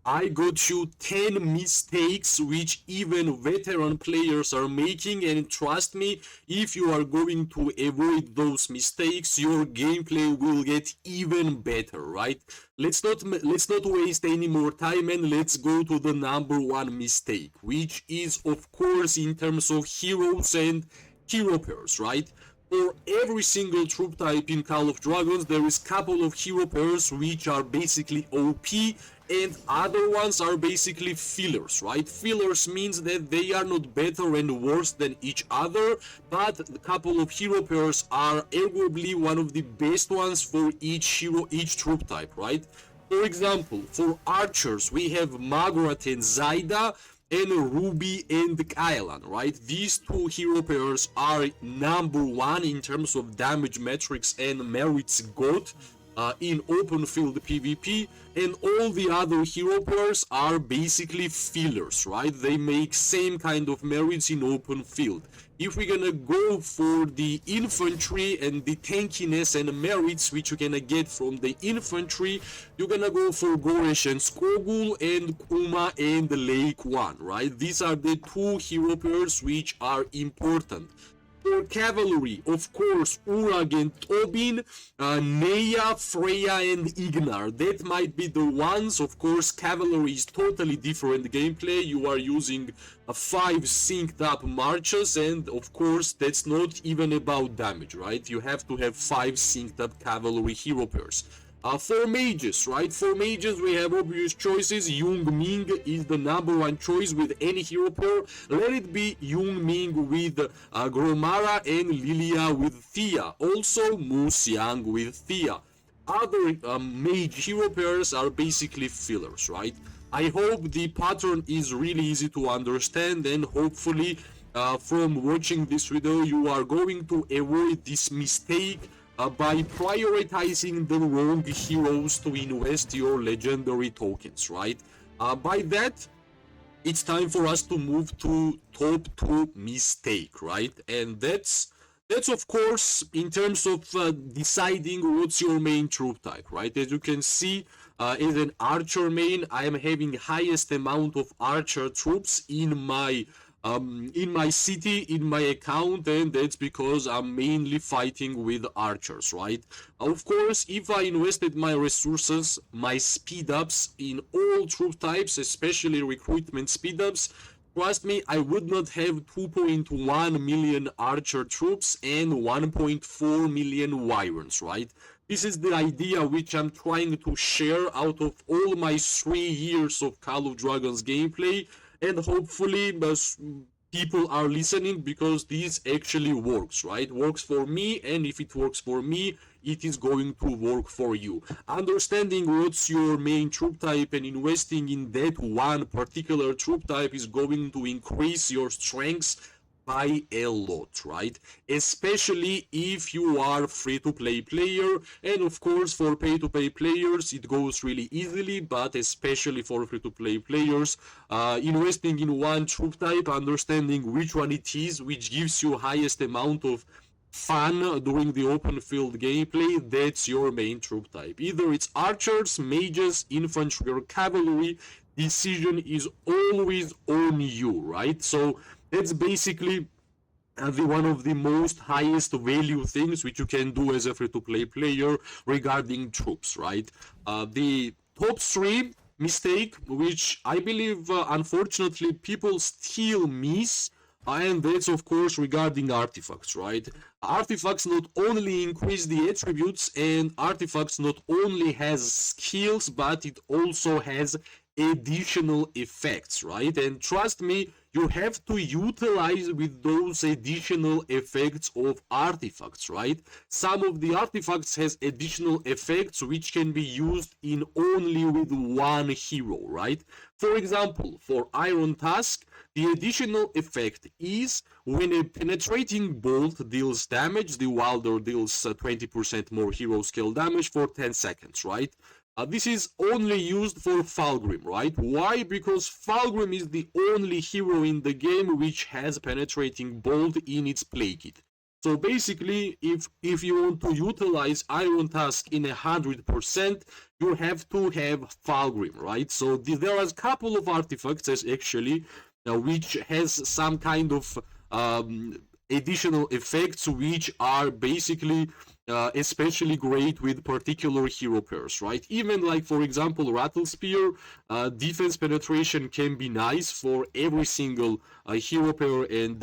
I got you 10 mistakes which even veteran players are making, and trust me, if you are going to avoid those mistakes, your gameplay will get even better, right? Let's not waste any more time, and let's go to the number one mistake, which is of course in terms of heroes and hero pairs, right? For every single troop type in Call of Dragons, there is couple of hero pairs which are basically OP, and other ones are basically fillers, right? Fillers means that they are not better and worse than each other, but a couple of hero pairs are arguably one of the best ones for each troop type, right? For example, for archers, we have Magrat and Zaida, and Ruby and Kylan, right? These two hero pairs are number one in terms of damage metrics and merits got in open field PvP, and all the other hero pairs are basically fillers, right? They make same kind of merits in open field. If we're gonna go for the infantry and the tankiness and merits which you're gonna get from the infantry, you're gonna go for Goresh and Skogul and Kuma and Lake 1, right? These are the two hero pairs which are important. For cavalry, of course, Urag and Tobin, Neya, Freya, and Ignar. That might be the ones. Of course, cavalry is totally different gameplay. You are using 5 synced up marches, and of course, that's not even about damage, right? You have to have 5 synced up cavalry hero pairs. For mages, right? For mages, we have obvious choices. Yung Ming is the number one choice with any hero pair. Let it be Yung Ming with Gromara and Lilia with Thea. Also, Mu Xiang with Thea. Other mage hero pairs are basically fillers, right? I hope the pattern is really easy to understand, and hopefully from watching this video you are going to avoid this mistake by prioritizing the wrong heroes to invest your legendary tokens, right? By that, it's time for us to move to top 2 mistake, right? And that's of course in terms of deciding what's your main troop type, right? As you can see, as an archer main, I am having highest amount of archer troops in my city, in my account, and that's because I'm mainly fighting with archers, right? Of course, if I invested my resources, my speed ups in all troop types, especially recruitment speed ups, trust me, I would not have 2.1 million archer troops and 1.4 million wyverns, right? This is the idea which I'm trying to share out of all my 3 years of Call of Dragons gameplay, and hopefully people are listening because this actually works, right? Works for me, and if it works for me, it is going to work for you. Understanding what's your main troop type and investing in that one particular troop type is going to increase your strengths by a lot, right? Especially if you are free-to-play player, and of course for pay-to-play players it goes really easily, but especially for free-to-play players, investing in one troop type, understanding which one it is, which gives you highest amount of fun during the open field gameplay, that's your main troop type. Either it's archers, mages, infantry, or cavalry. Decision is always on you, right? So that's basically one of the most highest value things which you can do as a free-to-play player regarding troops, right? The top 3 mistake, which I believe unfortunately people still miss, and that's of course regarding artifacts, right? Artifacts not only increase the attributes, and artifacts not only has skills, but it also has additional effects, right? And trust me, you have to utilize with those additional effects of artifacts, right? Some of the artifacts has additional effects which can be used in only with one hero, right? For example, for Iron Tusk, the additional effect is when a penetrating bolt deals damage, the Wilder deals 20% more hero skill damage for 10 seconds, right? This is only used for Fulgrim, right? Why? Because Fulgrim is the only hero in the game which has penetrating bolt in its play kit. So basically, if you want to utilize Iron Tusk in 100%, you have to have Fulgrim, right? So there are a couple of artifacts actually which has some kind of additional effects which are basically especially great with particular hero pairs, right? Even like, for example, Rattle Spear, defense penetration can be nice for every single hero pair and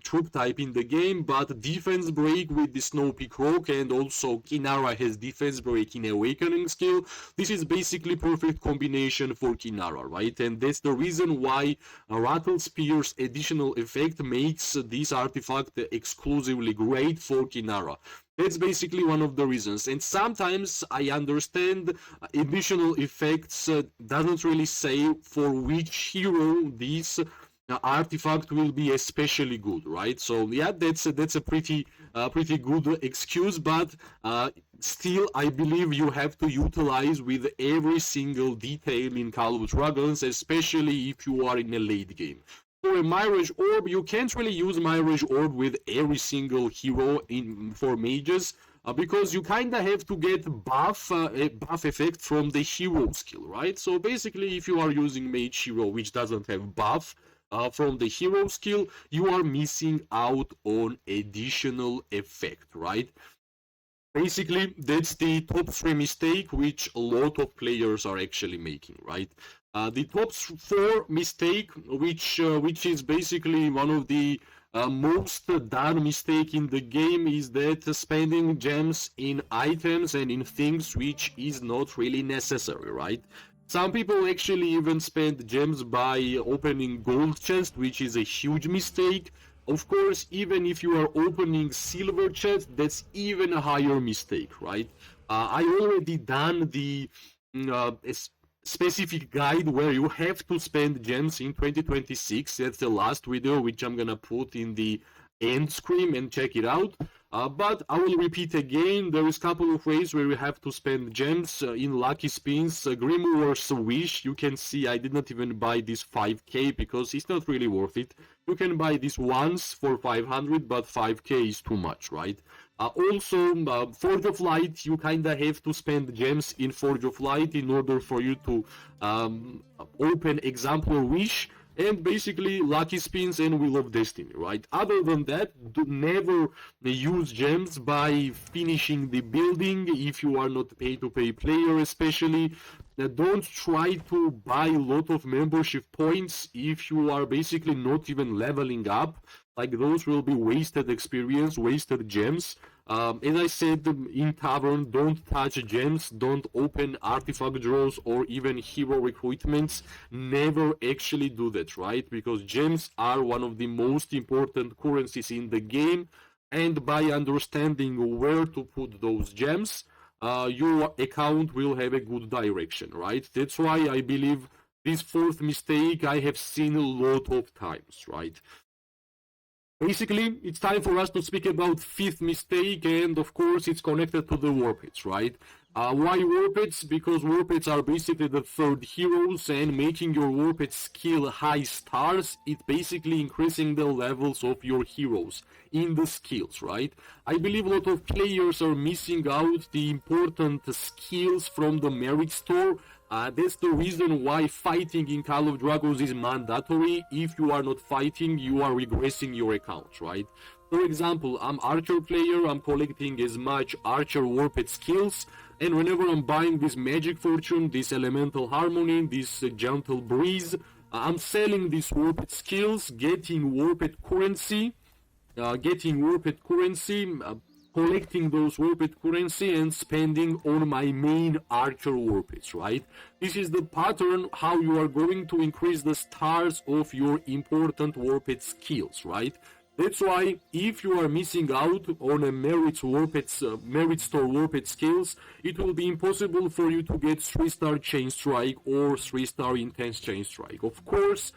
troop type in the game, but defense break with the Snow Peak Rock, and also Kinara has defense break in Awakening skill. This is basically perfect combination for Kinara, right? And that's the reason why Rattle Spear's additional effect makes this artifact exclusively great for Kinara. That's basically one of the reasons. And sometimes I understand additional effects doesn't really say for which hero this artifact will be especially good, right? So yeah, that's a pretty good excuse, but still I believe you have to utilize with every single detail in Call of Dragons, especially if you are in a late game. For a Mirage Orb, you can't really use Mirage Orb with every single hero for mages, because you kind of have to get a buff effect from the hero skill, right? So basically, if you are using Mage Hero, which doesn't have buff from the hero skill, you are missing out on additional effect, right? Basically, that's the top 3 mistake which a lot of players are actually making, right? The top 4 mistake, which is basically one of the most done mistake in the game, is that spending gems in items and in things which is not really necessary, right? Some people actually even spend gems by opening gold chest, which is a huge mistake. Of course, even if you are opening silver chest, that's even a higher mistake, right? I already done the specific guide where you have to spend gems in 2026. That's the last video, which I'm gonna put in the end screen and check it out. But I will repeat again, there is a couple of ways where you have to spend gems in Lucky Spins. Grimoire's Wish, you can see I did not even buy this 5k because it's not really worth it. You can buy this once for 500, but 5k is too much, right? Also, Forge of Light, you kinda have to spend gems in Forge of Light in order for you to open Exemplar Wish, and basically Lucky Spins and Wheel of Destiny, right? Other than that, never use gems by finishing the building if you are not pay-to-pay player, especially. Don't try to buy a lot of membership points if you are basically not even leveling up. Like, those will be wasted experience, wasted gems. As I said in Tavern, don't touch gems, don't open artifact draws or even hero recruitments. Never actually do that, right? Because gems are one of the most important currencies in the game, and by understanding where to put those gems, your account will have a good direction, right? That's why I believe this 4th mistake I have seen a lot of times, right? Basically, it's time for us to speak about 5th mistake, and of course it's connected to the War Pits, right? Why War Pits? Because War Pits are basically the 3rd heroes, and making your War Pit skill high stars, it basically increasing the levels of your heroes in the skills, right? I believe a lot of players are missing out the important skills from the merit store. That's the reason why fighting in Call of Dragons is mandatory. If you are not fighting, you are regressing your account, right? For example, I'm Archer player, I'm collecting as much Archer Warped skills, and whenever I'm buying this Magic Fortune, this Elemental Harmony, this Gentle Breeze, I'm selling these Warped skills, getting Warped currency, collecting those warped currency and spending on my main archer warpeds, right? This is the pattern how you are going to increase the stars of your important warped skills, right? That's why if you are missing out on a merit store warped skills, it will be impossible for you to get 3-star chain strike or 3-star intense chain strike. Of course,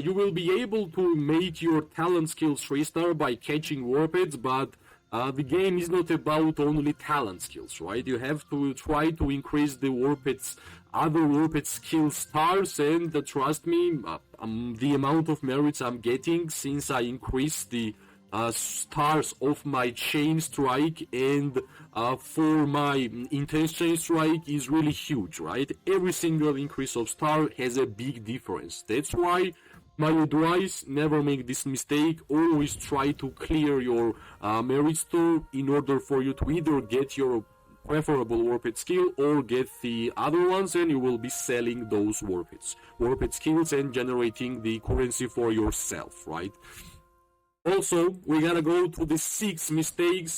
you will be able to make your talent skills 3-star by catching warpeds, but the game is not about only talent skills, right? You have to try to increase the other warped skill stars, and trust me, the amount of merits I'm getting since I increased the stars of my chain strike, and for my intense chain strike is really huge, right? Every single increase of star has a big difference. That's why my advice, never make this mistake. Always try to clear your merit store in order for you to either get your preferable warped skill or get the other ones, and you will be selling those warped skills and generating the currency for yourself, right? Also, we gotta go to the sixth mistake,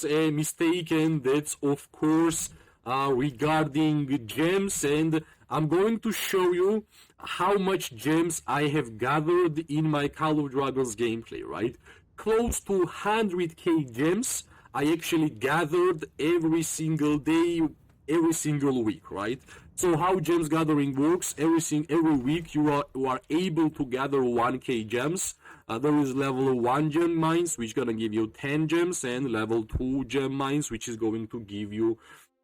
and that's of course regarding gems. And I'm going to show you how much gems I have gathered in my Call of Dragons gameplay, right? Close to 100k gems I actually gathered every single day, every single week, right? So how gems gathering works, every week you are able to gather 1k gems. There is level 1 gem mines, which gonna give you 10 gems, and level 2 gem mines, which is going to give you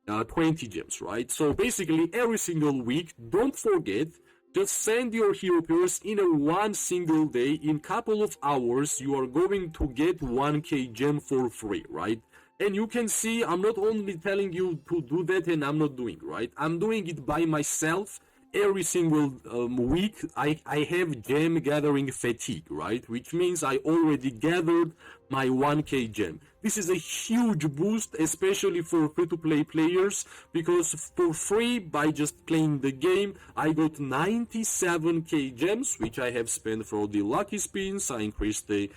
20 gems, right? So basically every single week, don't forget, just send your hero pairs in a one single day. In couple of hours, you are going to get 1k gem for free, right? And you can see I'm not only telling you to do that and I'm not doing, right? I'm doing it by myself. Every single week I have gem gathering fatigue, right? Which means I already gathered my 1k gem. This is a huge boost, especially for free-to-play players, because for free, by just playing the game, I got 97k gems, which I have spent for the lucky spins. I increased the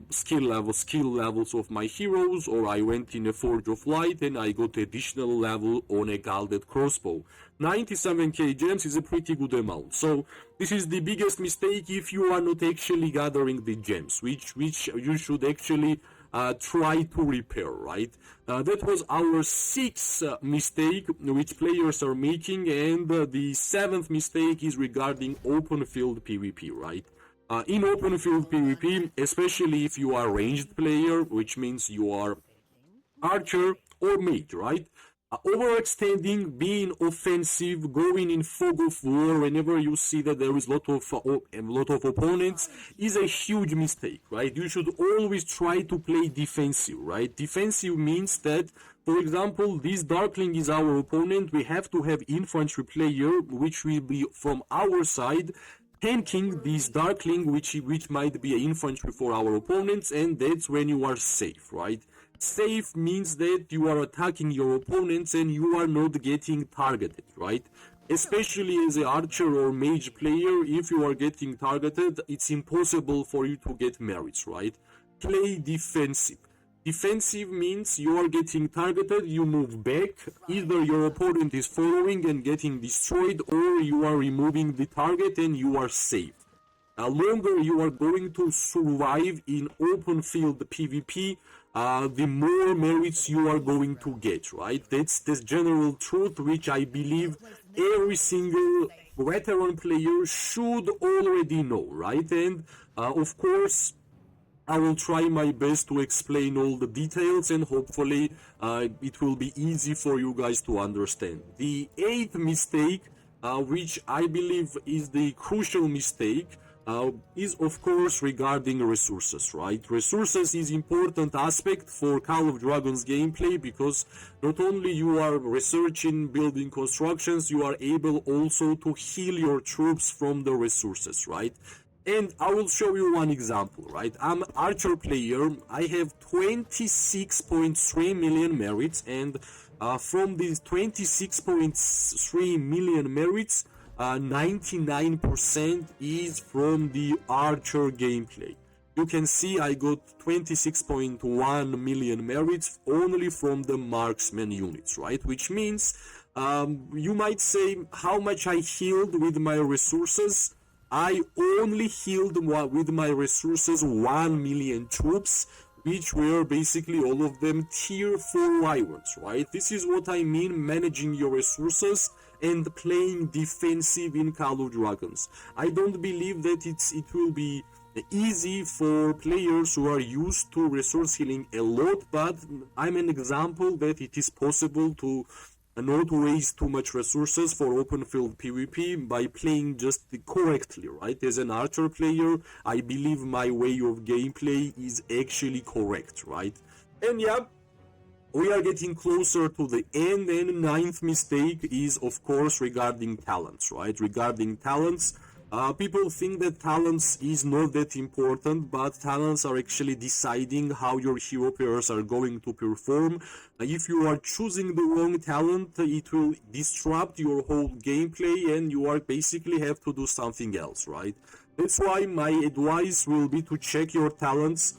skill levels of my heroes, or I went in a Forge of Light and I got additional level on a Gilded Crossbow. 97k gems is a pretty good amount. So this is the biggest mistake if you are not actually gathering the gems, which you should actually try to repair, right? That was our sixth mistake which players are making, and the seventh mistake is regarding open field PvP, right? In open field PvP, especially if you are ranged player, which means you are archer or mage, right? Overextending, being offensive, going in fog of war whenever you see that there is a lot of opponents is a huge mistake, right? You should always try to play defensive, right? Defensive means that, for example, this Darkling is our opponent. We have to have infantry player, which will be from our side, tanking this Darkling, which might be an infantry for our opponents, and that's when you are safe, right? Safe means that you are attacking your opponents and you are not getting targeted, right? Especially as an archer or mage player, if you are getting targeted, it's impossible for you to get merits, right? Play defensive. Defensive means you are getting targeted, you move back, either your opponent is following and getting destroyed, or you are removing the target and you are safe. Longer you are going to survive in open field PvP, the more merits you are going to get, right? That's the general truth, which I believe every single veteran player should already know, right? And of course, I will try my best to explain all the details, and hopefully it will be easy for you guys to understand. The eighth mistake, which I believe is the crucial mistake, is of course regarding resources, right? Resources is important aspect for Call of Dragons gameplay, because not only you are researching, building constructions, you are able also to heal your troops from the resources, right? And I will show you one example, right? I'm an archer player. I have 26.3 million merits, and from these 26.3 million merits, 99% is from the archer gameplay. You can see I got 26.1 million merits only from the marksman units, right? Which means you might say how much I healed with my resources. I only healed with my resources 1 million troops, which were basically all of them tier 4 wyverns, right? This is what I mean managing your resources and playing defensive in Call of Dragons. I don't believe that it will be easy for players who are used to resource healing a lot, but I'm an example that it is possible to not waste too much resources for open field PvP by playing just correctly, right? As an archer player, I believe my way of gameplay is actually correct, right? And yeah, we are getting closer to the end, and ninth mistake is of course regarding talents, right? Regarding talents, people think that talents is not that important, but talents are actually deciding how your hero players are going to perform. If you are choosing the wrong talent, it will disrupt your whole gameplay and you are basically have to do something else, right? That's why my advice will be to check your talents.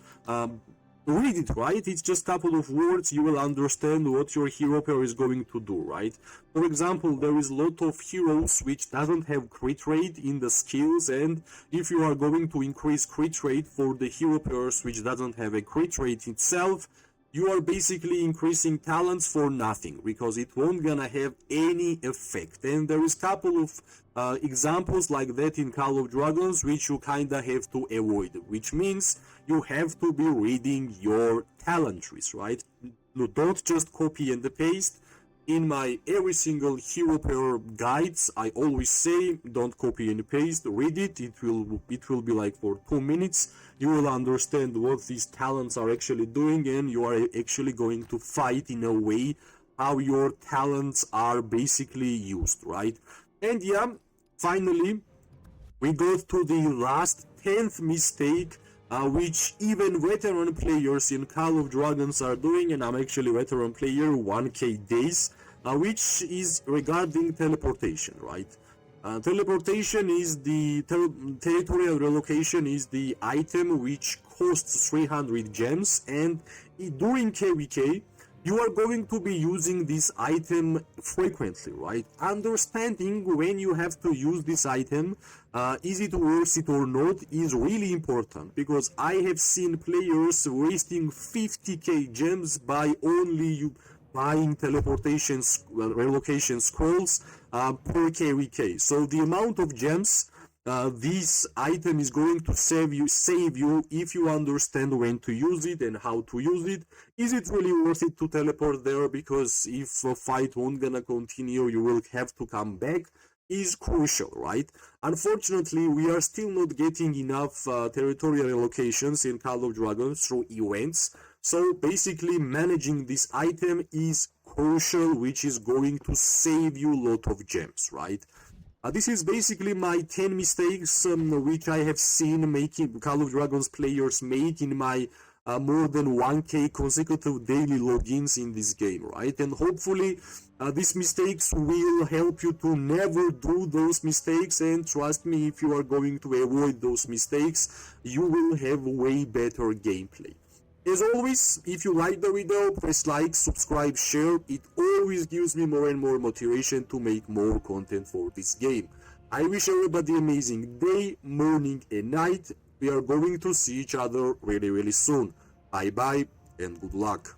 Read it, right? It's just a couple of words, you will understand what your hero pair is going to do, right? For example, there is a lot of heroes which doesn't have crit rate in the skills, and if you are going to increase crit rate for the hero pairs which doesn't have a crit rate itself, you are basically increasing talents for nothing, because it won't gonna have any effect. And there is couple of examples like that in Call of Dragons which you kinda have to avoid, which means you have to be reading your talent trees, right? No, don't just copy and paste. In my every single hero pair guides, I always say don't copy and paste, read it. It will be like for 2 minutes. You will understand what these talents are actually doing, and you are actually going to fight in a way how your talents are basically used, right? And yeah, finally, we got to the last 10th mistake, which even veteran players in Call of Dragons are doing, and I'm actually veteran player 1k days, which is regarding teleportation, right? Teleportation is the territorial relocation is the item which costs 300 gems, and during KVK you are going to be using this item frequently, right? Understanding when you have to use this item, is it worth it or not, is really important, because I have seen players wasting 50k gems by only buying teleportation relocation scrolls per KVK. So the amount of gems this item is going to save you if you understand when to use it and how to use it. Is it really worth it to teleport there? Because if a fight won't gonna continue, you will have to come back, is crucial, right? Unfortunately, we are still not getting enough territorial relocations in Call of Dragons through events. So basically managing this item is crucial, which is going to save you a lot of gems, right? This is basically my 10 mistakes which I have seen making Call of Dragons players make in my more than 1k consecutive daily logins in this game, right? And hopefully these mistakes will help you to never do those mistakes, and trust me, if you are going to avoid those mistakes, you will have way better gameplay. As always, if you like the video, press like, subscribe, share. It always gives me more and more motivation to make more content for this game. I wish everybody an amazing day, morning and night. We are going to see each other really soon. Bye bye and good luck.